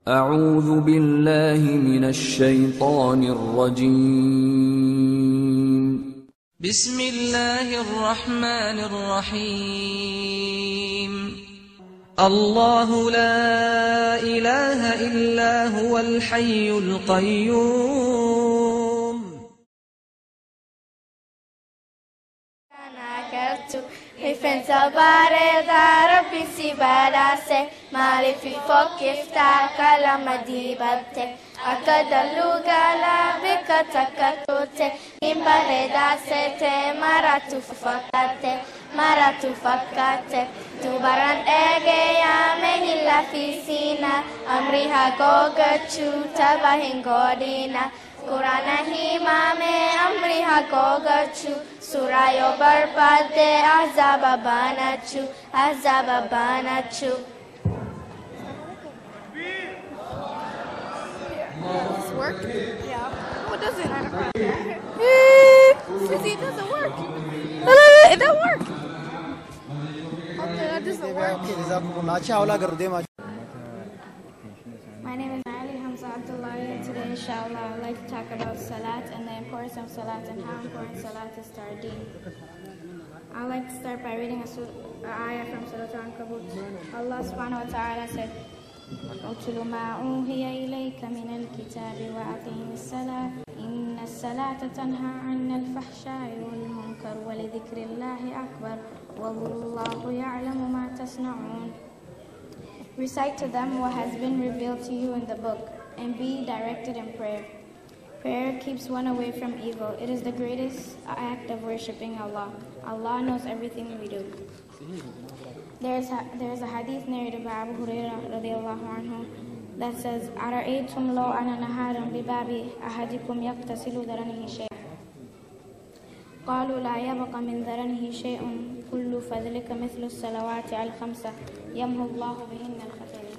أعوذ بالله من الشيطان الرجيم. بسم الله الرحمن الرحيم. الله لا إله إلا هو الحي القيوم. Rifenza bare da Rabbi si badasse, male fi fokkifta kalama di batte, akadalluga la bika takatote, imbare da sete maratu fakkate, tubaran ege ya mehilla fisina, amriha goga chuta bahin godina, Qur'ana himame amriha goga chu, Surayo barbade azaba banachu. Does this work? Yeah. Oh, it doesn't. Susie, it doesn't work. It don't work. Okay, that doesn't work. My name is Ali Hamza Abdullahi, and today, inshallah, I'd like to talk about Salat and the importance of Salat and how important Salat is to our deen. I'd like to start by reading an ayah from Surah Al-Ankabut. Allah subhanahu wa ta'ala said, "Utlu ma uhiya ilayka min al-kitab wa aqim as-salat. Inna as-salata tanha 'anil fahsha'i wal munkar wa li dhikrillahi akbar. Wallahu ya'lamu ma tasna'un." Recite to them what has been revealed to you in the book, and be directed in prayer. Prayer keeps one away from evil. It is the greatest act of worshipping Allah. Allah knows everything we do. There is a hadith narrated by Abu Hurairah radiallahu anhu that says, "Ara'aytum law ana naharan bibabi ahadikum yaqtasilu daranihi shay'an. قالوا لا يبقى من ذرنه شيء كل فذلك مثل الصلوات الخمسة يمحو الله بهن الخطايا."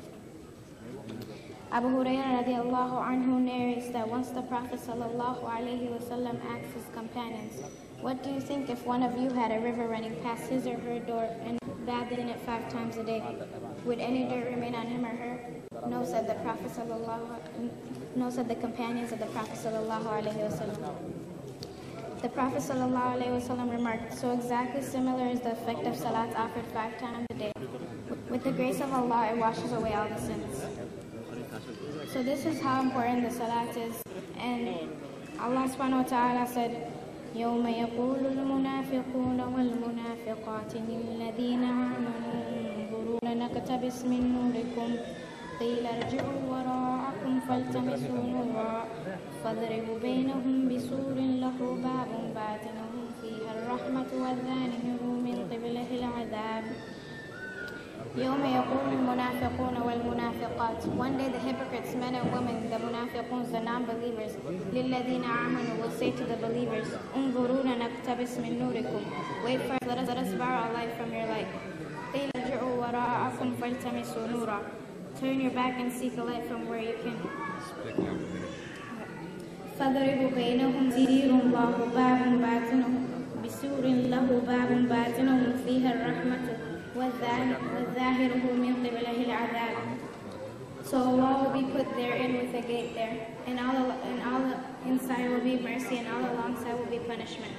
Abu Hurairah radiallahu anhu narrates that once the Prophet sallallahu alaihi wasallam asked his companions, "What do you think if one of you had a river running past his or her door and bathed in it 5 times a day? Would any dirt remain on him or her?" No, said the companions of the Prophet sallallahu alaihi wasallam. The Prophet ﷺ remarked, "So exactly similar is the effect of salat offered 5 times a day. With the grace of Allah, it washes away all the sins." So this is how important the salat is. And Allah subhanahu wa ta'ala said, يَوْمَ يَقُولُ الْمُنَافِقُونَ وَالْمُنَافِقَاتِ لِلَّذِينَ آمَنُوا انظُرُونَا نَقْتَبِسْ مِنْ نُورِكُمْ قِيلَ ارْجِعُوا وَرَاءَكُمْ فَالْتَمِسُوا نُورًا فاضربوا بينهم بسور له باب باطنه فيه الرحمة وظاهره من قبله العذاب. يوم يقول المنافقون والمنافقات. One day the hypocrites, men and women, the munafiquns, the non-believers, للذين آمنوا will say to the believers, انظرونا نقتبس من نوركم. Wait for us, let us borrow a light from your light. قيل ارجعوا وراءكم فالتمسوا نورا. Turn your back and seek a light from where you can. فَضَرِبُوا بَيْنَهُمْ زِيرٌ اللَّهُ بَابٌ بَاطِنُهُ بِسُورٍ لَهُ بَابٌ بَاطِنُهُ فِيهَا الرَّحْمَةُ وَالظَّاهِرُهُ مِنْ قِبَلِهِ الْعَذَابُ. So Allah will be put therein with a gate there, and all inside will be mercy, and all alongside will be punishment.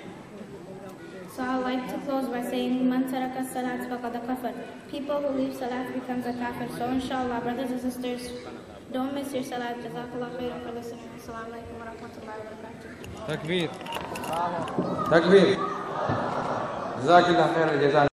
So I would like to close by saying, "Man taraka salat faqad kafar." People who leave salat becomes a kafir. So inshallah, brothers and sisters, don't miss your salat. Jazakallah khairan for listening. Assalamu alaikum wa rahmatullahi wa barakatuh. Takbir. Takbir. Jazakallah khairan.